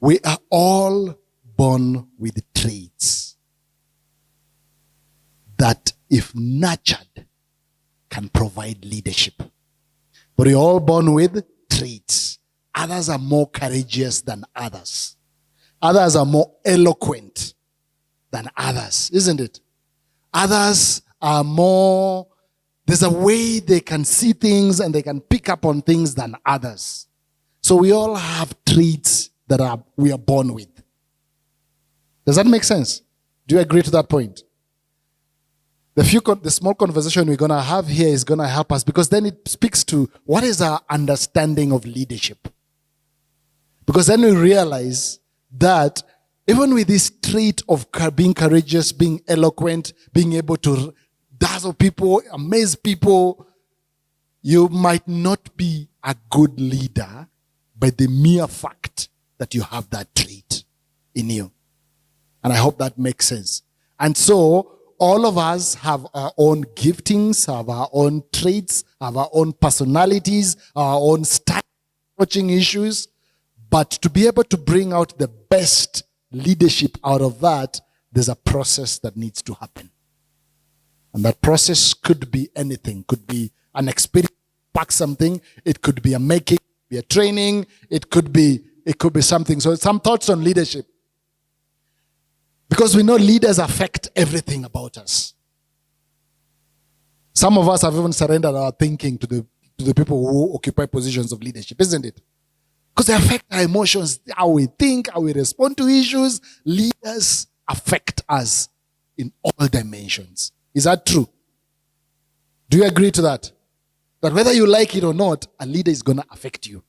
We are all born with traits that, if nurtured, can provide leadership. But we're all born with traits. Others are more courageous than others. Others are more eloquent than others, isn't it? Others are more, there's a way they can see things and they can pick up on things than others. So we all have traits that we are born with. Does that make sense? Do you agree to that point? The small conversation we're going to have here is going to help us, because then it speaks to what is our understanding of leadership. Because then we realize that even with this trait of being courageous, being eloquent, being able to dazzle people, amaze people, you might not be a good leader by the mere fact that you have that trait in you. And I hope that makes sense. And so all of us have our own giftings, have our own traits, have our own personalities, our own style approaching issues. But to be able to bring out the best leadership out of that, there's a process that needs to happen. And that process could be anything. Could be an experience, pack something. It could be a making, be a training. It could be something. So some thoughts on leadership. Because we know leaders affect everything about us. Some of us have even surrendered our thinking to the people who occupy positions of leadership, isn't it? Because they affect our emotions, how we think, how we respond to issues. Leaders affect us in all dimensions. Is that true? Do you agree to that? That whether you like it or not, a leader is going to affect you.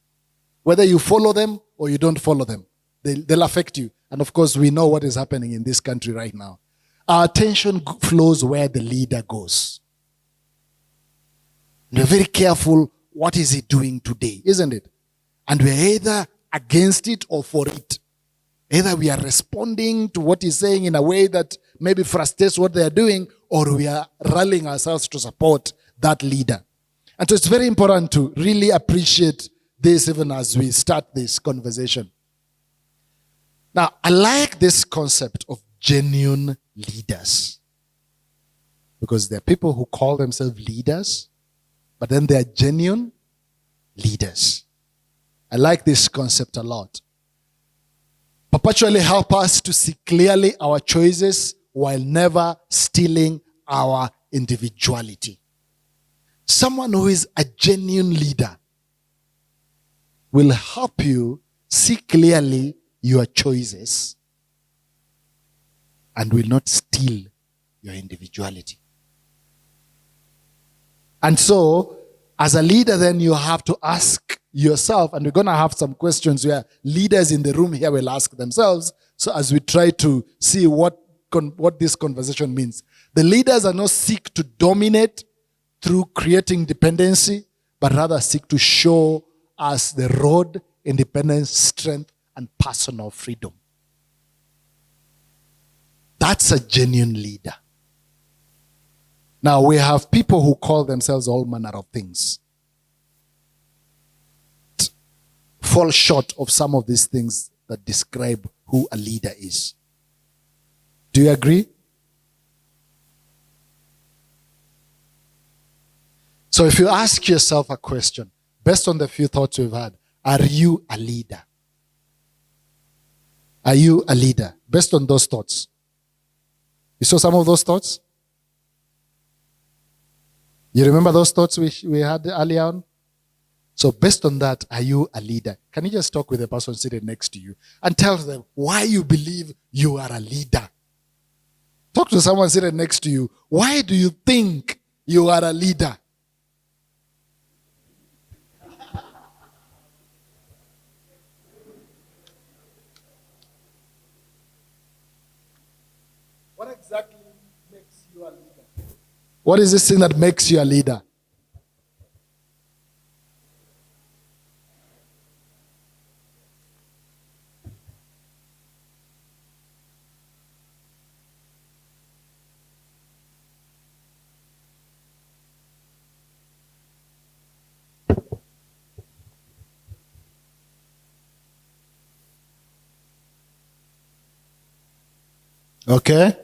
Whether you follow them or you don't follow them, they'll affect you. And of course, we know what is happening in this country right now. Our attention flows where the leader goes. We're very careful, what is he doing today, isn't it? And we're either against it or for it. Either we are responding to what he's saying in a way that maybe frustrates what they are doing, or we are rallying ourselves to support that leader. And so it's very important to really appreciate this even as we start this conversation. Now, I like this concept of genuine leaders. Because there are people who call themselves leaders, but then they are genuine leaders. I like this concept a lot. Perpetually help us to see clearly our choices while never stealing our individuality. Someone who is a genuine leader will help you see clearly your choices and will not steal your individuality. And so, as a leader, then you have to ask yourself, and we're going to have some questions where leaders in the room here will ask themselves, so as we try to see what this conversation means. The leaders are not seek to dominate through creating dependency, but rather seek to show us the road, independence, strength, and personal freedom. That's a genuine leader. Now, we have people who call themselves all manner of things. Fall short of some of these things that describe who a leader is. Do you agree? So if you ask yourself a question, based on the few thoughts we've had, are you a leader? Are you a leader? Based on those thoughts. You saw some of those thoughts? You remember those thoughts we had earlier on? So based on that, are you a leader? Can you just talk with the person sitting next to you and tell them why you believe you are a leader? Talk to someone sitting next to you. Why do you think you are a leader? What exactly makes you a leader? What is this thing that makes you a leader? Okay?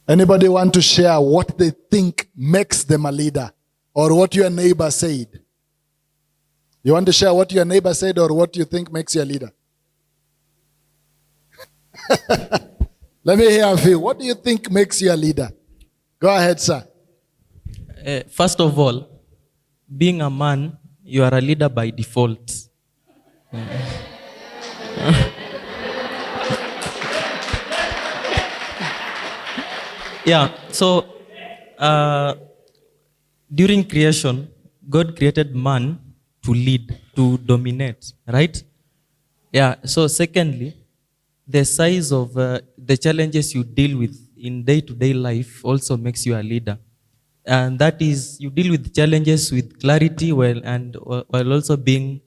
Anybody want to share what they think makes them a leader? Or what your neighbor said? You want to share what your neighbor said or what you think makes you a leader? Let me hear a few. What do you think makes you a leader? Go ahead, sir. First of all, being a man, you are a leader by default. Yeah, so during creation, God created man to lead, to dominate, right? Yeah, so secondly, the size of the challenges you deal with in day-to-day life also makes you a leader. And that is, you deal with challenges with clarity while also being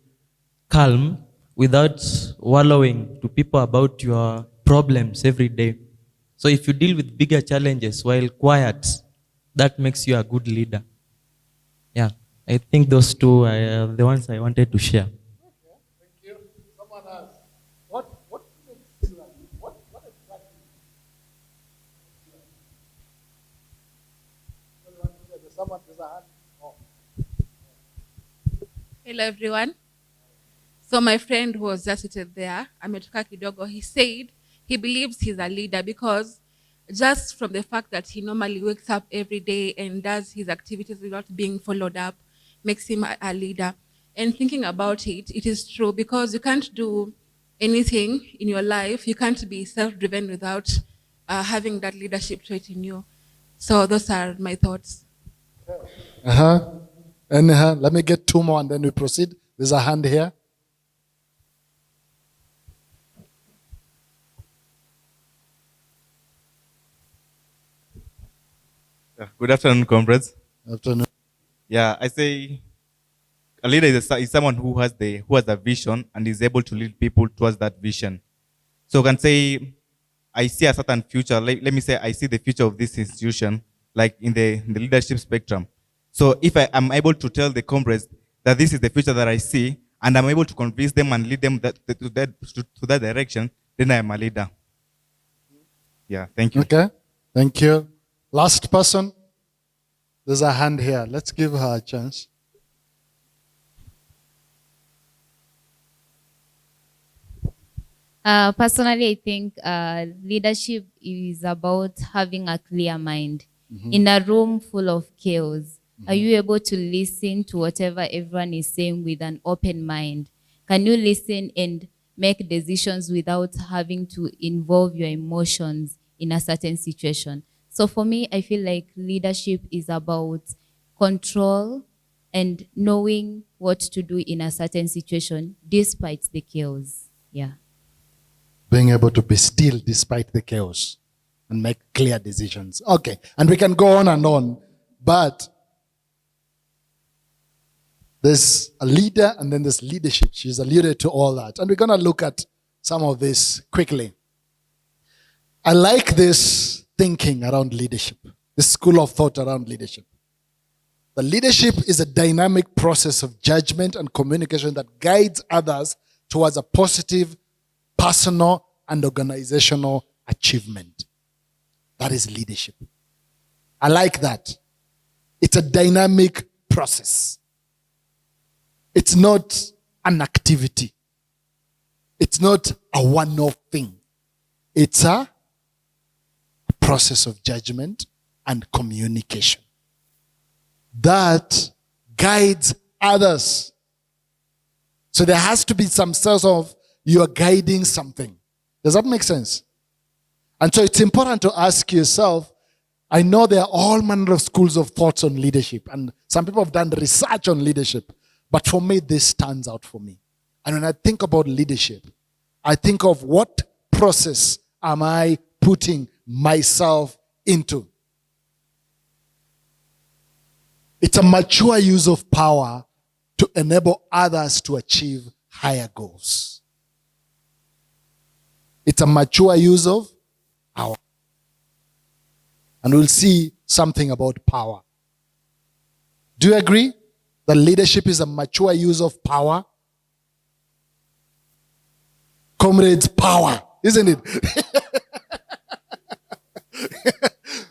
calm without wallowing to people about your problems every day. So if you deal with bigger challenges while quiet, that makes you a good leader. Yeah, I think those two are the ones I wanted to share. Thank you. Someone else. What makes you a leader? What exactly? There's someone, there's a hand. Oh. Hello, everyone. So my friend who was just seated there, ametoka kidogo, he said he believes he's a leader because just from the fact that he normally wakes up every day and does his activities without being followed up makes him a leader. And thinking about it, it is true because you can't do anything in your life. You can't be self-driven without having that leadership trait in you. So those are my thoughts. And let me get two more and then we proceed. There's a hand here. Good afternoon, comrades. Afternoon. Yeah, I say a leader is someone who has a vision and is able to lead people towards that vision. So I can say I see a certain future. Let me say I see the future of this institution, like in the leadership spectrum. So if I am able to tell the comrades that this is the future that I see, and I'm able to convince them and lead them to that direction, then I am a leader. Yeah, thank you. Okay, thank you. Last person. There's a hand here. Let's give her a chance. Personally, I think leadership is about having a clear mind. In a room full of chaos, are you able to listen to whatever everyone is saying with an open mind? Can you listen and make decisions without having to involve your emotions in a certain situation? So for me, I feel like leadership is about control and knowing what to do in a certain situation despite the chaos. Yeah. Being able to be still despite the chaos and make clear decisions. Okay, and we can go on and on, but there's a leader and then there's leadership. She's alluded to all that. And we're going to look at some of this quickly. I like this thinking around leadership, this school of thought around leadership. The leadership is a dynamic process of judgment and communication that guides others towards a positive personal and organizational achievement. That is leadership. I like that. It's a dynamic process. It's not an activity. It's not a one-off thing. It's a process of judgment and communication that guides others. So there has to be some sense of you are guiding something. Does that make sense? And so it's important to ask yourself, I know there are all manner of schools of thoughts on leadership, and some people have done research on leadership, but for me, this stands out for me. And when I think about leadership, I think of what process am I putting myself into? It's a mature use of power to enable others to achieve higher goals. It's a mature use of power. And we'll see something about power. Do you agree that leadership is a mature use of power? Comrades, power, isn't it?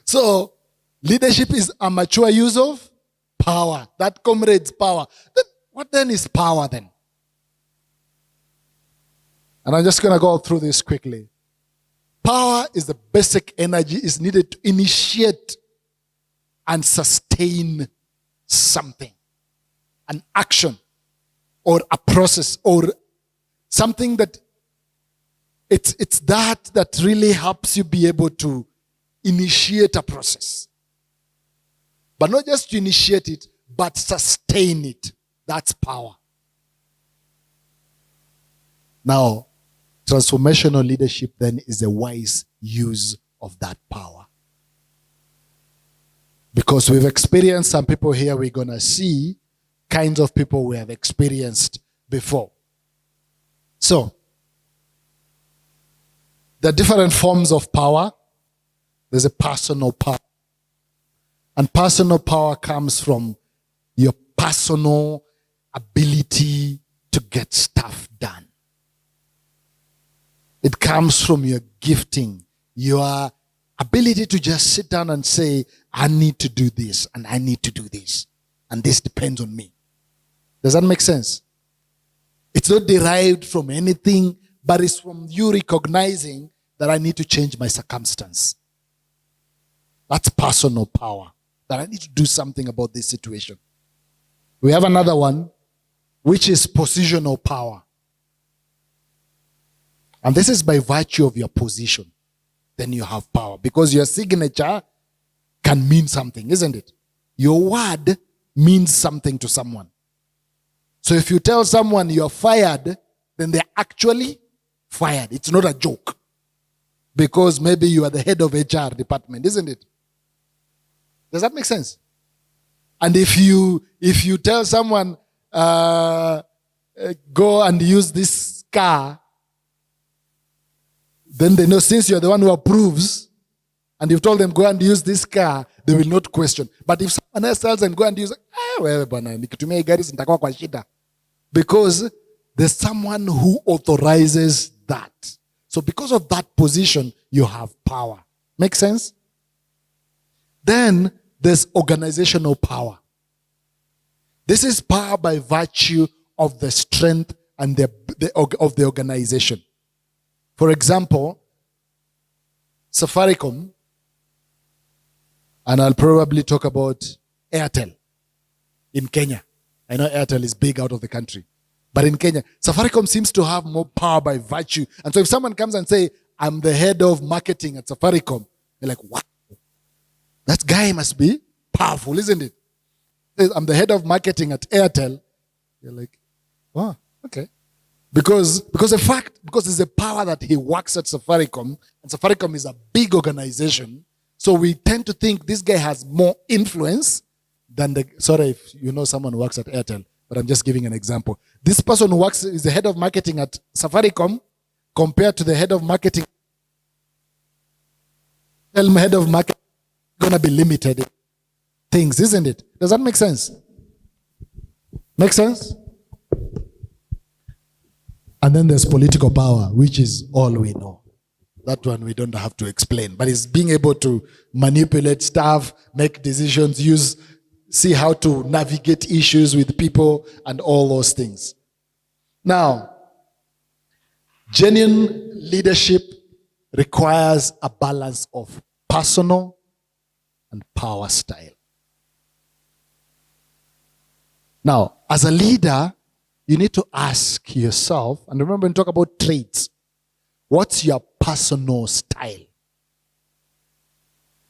So, leadership is a mature use of power. That comrades, power. What then is power then? And I'm just going to go through this quickly. Power is the basic energy is needed to initiate and sustain something, an action or a process or something that it's that really helps you be able to initiate a process. But not just to initiate it, but sustain it. That's power. Now, transformational leadership then is a wise use of that power. Because we've experienced some people here, we're going to see kinds of people we have experienced before. So, there are different forms of power. There's a personal power. And personal power comes from your personal ability to get stuff done. It comes from your gifting, your ability to just sit down and say, I need to do this, and I need to do this, and this depends on me. Does that make sense? It's not derived from anything, but it's from you recognizing that I need to change my circumstance. That's personal power, that I need to do something about this situation. We have another one, which is positional power. And this is by virtue of your position. Then you have power. Because your signature can mean something, isn't it? Your word means something to someone. So if you tell someone you're fired, then they're actually fired. It's not a joke. Because maybe you are the head of HR department, isn't it? Does that make sense? And if you tell someone, go and use this car, then they know since you're the one who approves, and you've told them go and use this car, they will not question. But if someone else tells them go and use, because there's someone who authorizes that. So because of that position, you have power. Make sense? Then there's organizational power. This is power by virtue of the strength and of the organization. For example, Safaricom, and I'll probably talk about Airtel in Kenya. I know Airtel is big out of the country. But in Kenya, Safaricom seems to have more power by virtue. And so if someone comes and say, I'm the head of marketing at Safaricom, you're like, what? That guy must be powerful, isn't it? I'm the head of marketing at Airtel. You're like, wow, okay. Because it's a power that he works at Safaricom, and Safaricom is a big organization. So we tend to think this guy has more influence than sorry if you know someone who works at Airtel, but I'm just giving an example. This person who is the head of marketing at Safaricom compared to the head of marketing, head of marketing going to be limited in things, isn't it? Does that make sense? Make sense? And then there's political power, which is all we know. That one we don't have to explain. But it's being able to manipulate stuff, make decisions, see how to navigate issues with people and all those things. Now, genuine leadership requires a balance of personal and power style. Now, as a leader, you need to ask yourself, and remember when we talk about traits, what's your personal style?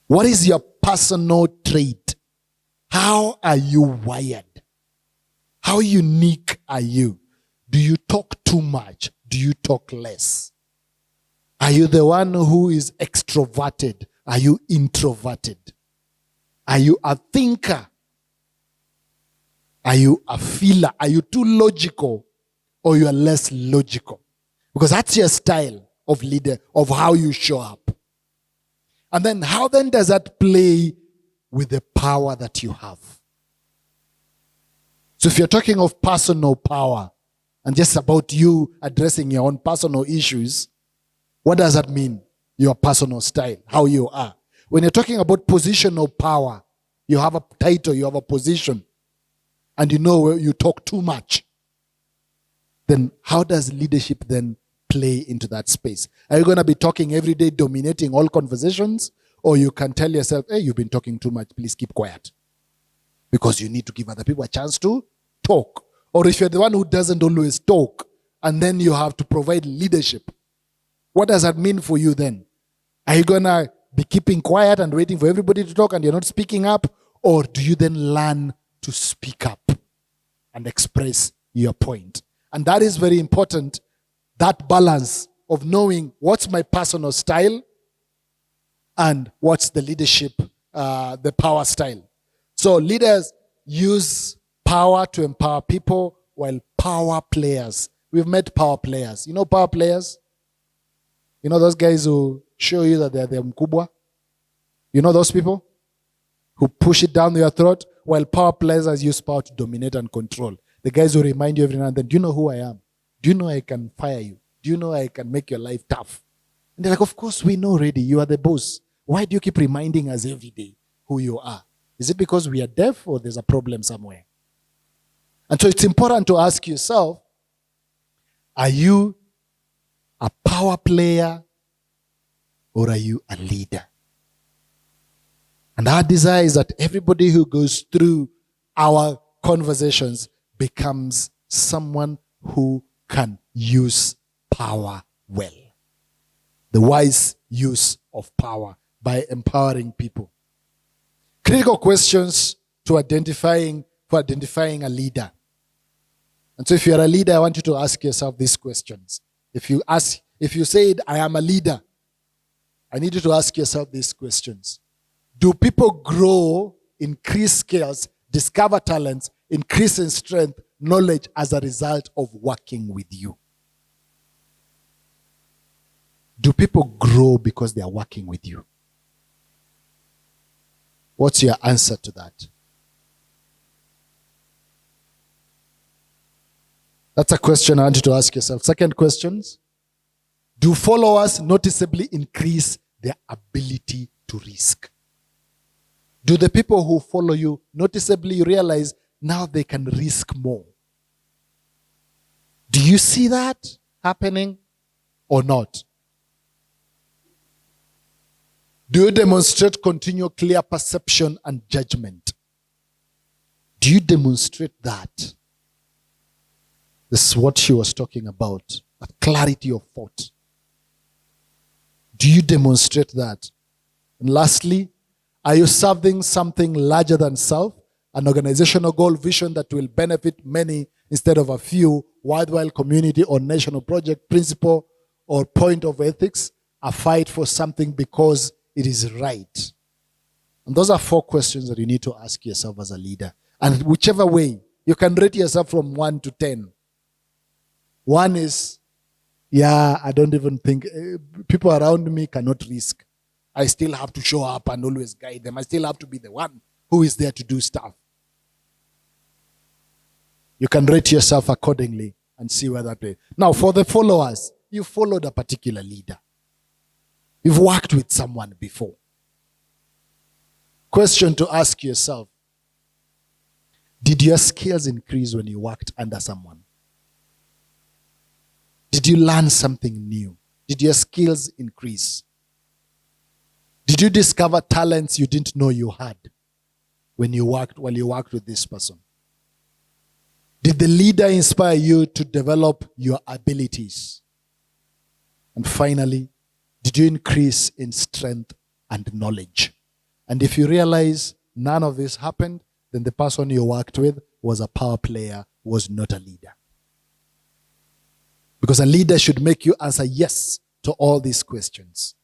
What is your personal trait? How are you wired? How unique are you? Do you talk too much? Do you talk less? Are you the one who is extroverted? Are you introverted? Are you a thinker? Are you a feeler? Are you too logical or you are less logical? Because that's your style of leader, of how you show up. And then how then does that play with the power that you have? So if you're talking of personal power, and just about you addressing your own personal issues, what does that mean? Your personal style, how you are. When you're talking about positional power, you have a title, you have a position, and you know you talk too much. Then how does leadership then play into that space? Are you going to be talking every day, dominating all conversations? Or you can tell yourself, hey, you've been talking too much, please keep quiet. Because you need to give other people a chance to talk. Or if you're the one who doesn't always talk, and then you have to provide leadership, what does that mean for you then? Are you going to be keeping quiet and waiting for everybody to talk and you're not speaking up? Or do you then learn to speak up and express your point? And that is very important, that balance of knowing what's my personal style and what's the leadership, the power style. So leaders use power to empower people, while power players, we've met power players. You know power players? You know those guys who show you that they're mkubwa? You know those people who push it down your throat? While power players use power to dominate and control. The guys who remind you every now and then, do you know who I am? Do you know I can fire you? Do you know I can make your life tough? And they're like, of course we know already. You are the boss. Why do you keep reminding us every day who you are? Is it because we are deaf or there's a problem somewhere? And so it's important to ask yourself, are you a power player or are you a leader? And our desire is that everybody who goes through our conversations becomes someone who can use power well. The wise use of power by empowering people. Critical questions for identifying a leader. And so if you're a leader, I want you to ask yourself these questions. If you said, I am a leader, I need you to ask yourself these questions. Do people grow, increase skills, discover talents, increase in strength, knowledge as a result of working with you? Do people grow because they are working with you? What's your answer to that? That's a question I want you to ask yourself. Second questions. Do followers noticeably increase their ability to risk? Do the people who follow you noticeably realize now they can risk more? Do you see that happening or not? Do you demonstrate continual clear perception and judgment? Do you demonstrate that? This is what she was talking about, a clarity of thought. Do you demonstrate that? And lastly, are you serving something larger than self? An organizational goal, vision that will benefit many instead of a few, worldwide community or national project, principle or point of ethics, a fight for something because it is right. And those are 4 questions that you need to ask yourself as a leader. And whichever way, you can rate yourself from 1 to 10. 1 is, I don't even think, people around me cannot risk. I still have to show up and always guide them. I still have to be the one who is there to do stuff. You can rate yourself accordingly and see where that way. Now, for the followers, you followed a particular leader. You've worked with someone before. Question to ask yourself, did your skills increase when you worked under someone? Did you learn something new? Did your skills increase? Did you discover talents you didn't know you had while you worked with this person? Did the leader inspire you to develop your abilities? And finally, did you increase in strength and knowledge? And if you realize none of this happened, then the person you worked with was a power player, was not a leader. Because a leader should make you answer yes to all these questions.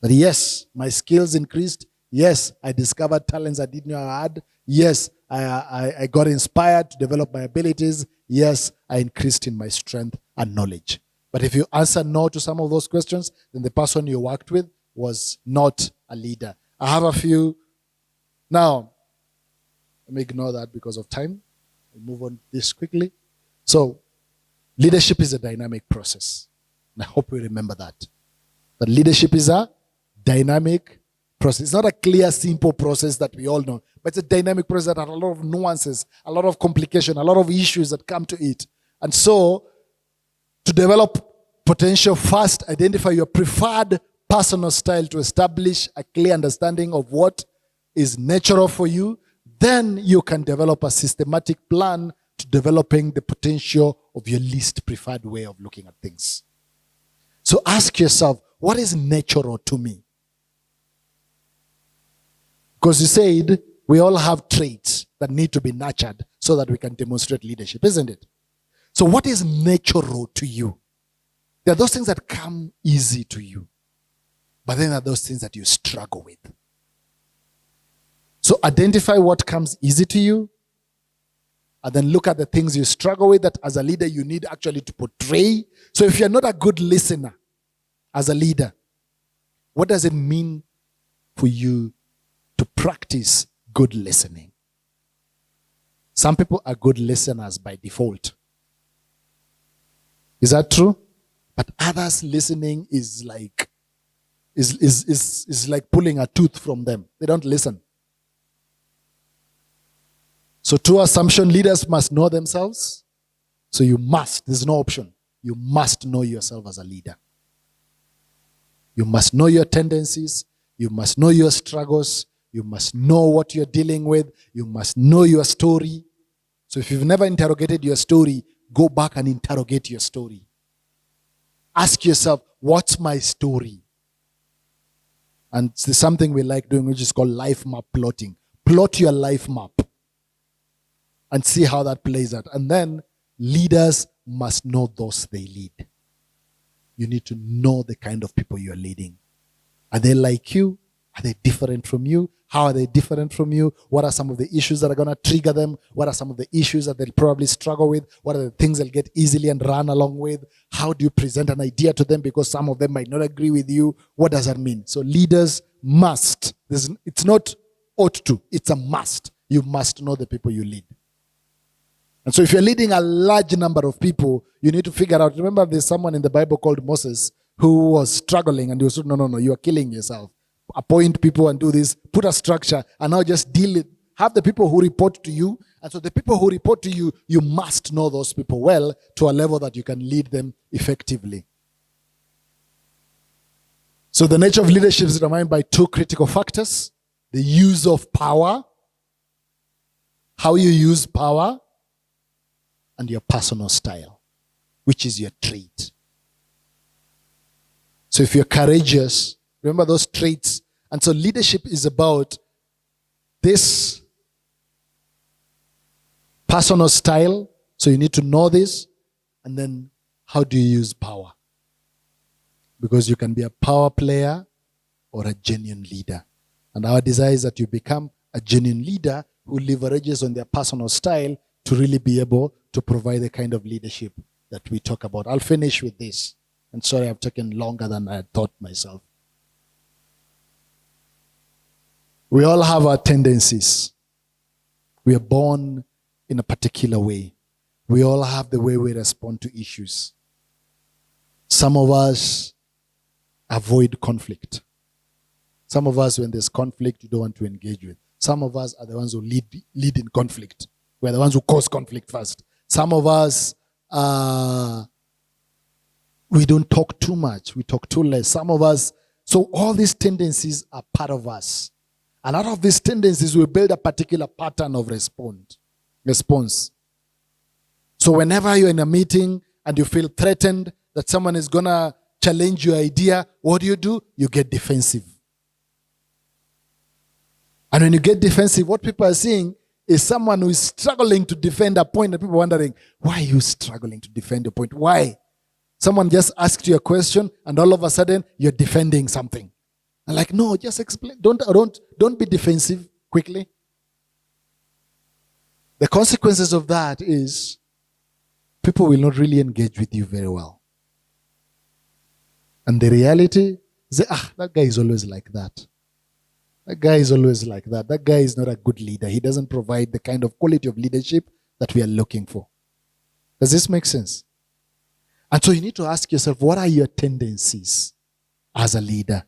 That yes, my skills increased. Yes, I discovered talents I didn't know I had. Yes, I got inspired to develop my abilities. Yes, I increased in my strength and knowledge. But if you answer no to some of those questions, then the person you worked with was not a leader. I have a few. Now, let me ignore that because of time. We'll move on this quickly. So, Leadership is a dynamic process. And I hope we remember that. That leadership is a dynamic process. It's not a clear, simple process that we all know, but it's a dynamic process that has a lot of nuances, a lot of complication, a lot of issues that come to it. And so, to develop potential, first identify your preferred personal style to establish a clear understanding of what is natural for you. Then you can develop a systematic plan to developing the potential of your least preferred way of looking at things. So ask yourself, what is natural to me? Because you said we all have traits that need to be nurtured so that we can demonstrate leadership, isn't it? So what is natural to you? There are those things that come easy to you, but then there are those things that you struggle with. So identify what comes easy to you, and then look at the things you struggle with that as a leader you need actually to portray. So if you're not a good listener as a leader, what does it mean for you to practice good listening? Some people are good listeners by default. Is that true? But others listening is like like pulling a tooth from them. They don't listen. So true assumption, leaders must know themselves. So you must, there's no option. You must know yourself as a leader. You must know your tendencies. You must know your struggles. You must know what you're dealing with. You must know your story. So if you've never interrogated your story, go back and interrogate your story. Ask yourself, what's my story? And there's something we like doing, which is called life map plotting. Plot your life map and see how that plays out. And then leaders must know those they lead. You need to know the kind of people you're leading. Are they like you? Are they different from you? How are they different from you? What are some of the issues that are going to trigger them? What are some of the issues that they'll probably struggle with? What are the things they'll get easily and run along with? How do you present an idea to them because some of them might not agree with you? What does that mean? So leaders must. It's not ought to. It's a must. You must know the people you lead. And so if you're leading a large number of people, you need to figure out. Remember there's someone in the Bible called Moses who was struggling and he was, no, you are killing yourself. Appoint people and do this, put a structure, and now just deal it. Have the people who report to you. And so the people who report to you, you must know those people well to a level that you can lead them effectively. So the nature of leadership is determined by two critical factors: the use of power, how you use power, and your personal style, which is your trait. So if you're courageous, remember those traits. And so leadership is about this personal style. So you need to know this. And then how do you use power? Because you can be a power player or a genuine leader. And our desire is that you become a genuine leader who leverages on their personal style to really be able to provide the kind of leadership that we talk about. I'll finish with this. And sorry, I've taken longer than I had thought myself. We all have our tendencies. We are born in a particular way. We all have the way we respond to issues. Some of us avoid conflict. Some of us, when there's conflict, you don't want to engage with. Some of us are the ones who lead in conflict. We're the ones who cause conflict first. Some of us, we don't talk too much. We talk too less. Some of us, so all these tendencies are part of us. And out of these tendencies, we build a particular pattern of response. So whenever you're in a meeting and you feel threatened that someone is going to challenge your idea, what do? You get defensive. And when you get defensive, what people are seeing is someone who is struggling to defend a point, and people are wondering, why are you struggling to defend your point? Why? Someone just asked you a question, and all of a sudden, you're defending something. And like, no, just explain. Don't be defensive quickly. The consequences of that is people will not really engage with you very well. And the reality is that guy is always like that. That guy is always like that. That guy is not a good leader. He doesn't provide the kind of quality of leadership that we are looking for. Does this make sense? And so you need to ask yourself, what are your tendencies as a leader?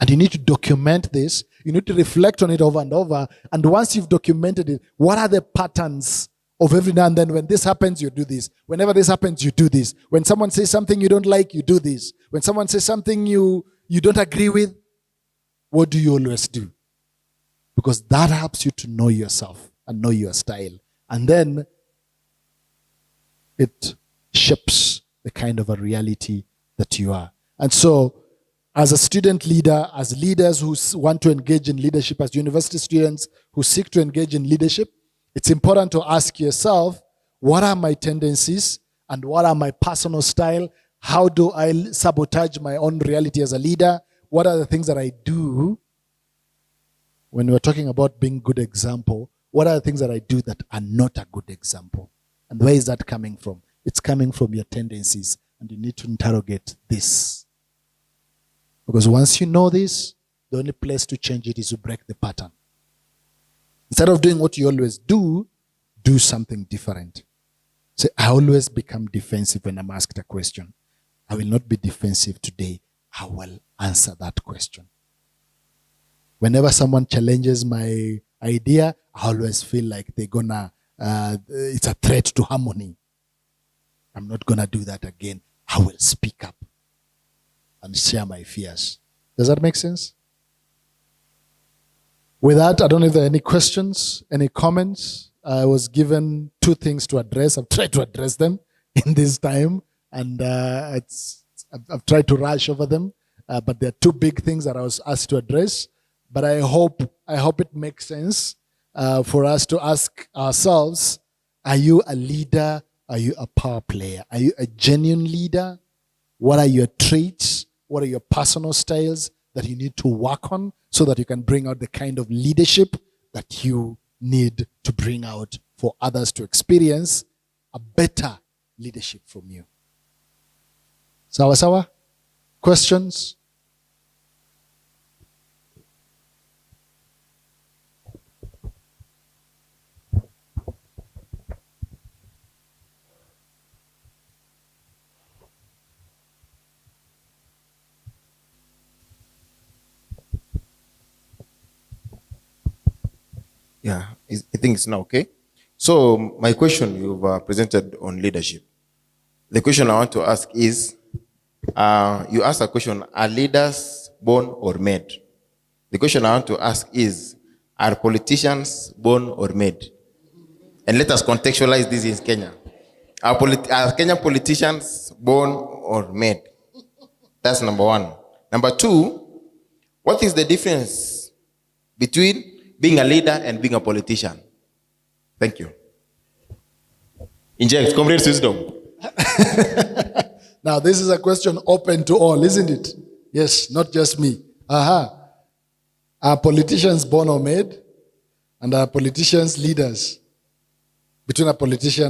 And you need to document this. You need to reflect on it over and over. And once you've documented it, what are the patterns of every now and then? When this happens, you do this. Whenever this happens, you do this. When someone says something you don't like, you do this. When someone says something you don't agree with, what do you always do? Because that helps you to know yourself and know your style. And then it shapes the kind of a reality that you are. And so, as a student leader, as leaders who want to engage in leadership, as university students who seek to engage in leadership, it's important to ask yourself, what are my tendencies and what are my personal style? How do I sabotage my own reality as a leader? What are the things that I do when we're talking about being good example? What are the things that I do that are not a good example? And where is that coming from? It's coming from your tendencies, and you need to interrogate this. Because once you know this, the only place to change it is to break the pattern. Instead of doing what you always do something different. Say, I always become defensive when I'm asked a question. I will not be defensive today. I will answer that question. Whenever someone challenges my idea, I always feel like they're gonna, it's a threat to harmony. I'm not gonna do that again. I will speak up and share my fears. Does that make sense? With that, I don't know if there are any questions, any comments. I was given 2 things to address. I've tried to address them in this time, and I've tried to rush over them. But there are 2 big things that I was asked to address. But I hope it makes sense for us to ask ourselves, are you a leader? Are you a power player? Are you a genuine leader? What are your traits? What are your personal styles that you need to work on so that you can bring out the kind of leadership that you need to bring out for others to experience a better leadership from you? Sawa sawa? Questions? Yeah, I think it's now okay. So my question you've presented on leadership. The question I want to ask is, you asked a question, are leaders born or made? The question I want to ask is, are politicians born or made? And let us contextualize this in Kenya. Are Kenyan politicians born or made? That's number 1. Number 2, what is the difference between being a leader and being a politician? Thank you. Inject, comrade wisdom. Now, this is a question open to all, isn't it? Yes, not just me. Are politicians born or made? And are politicians leaders? Between a politician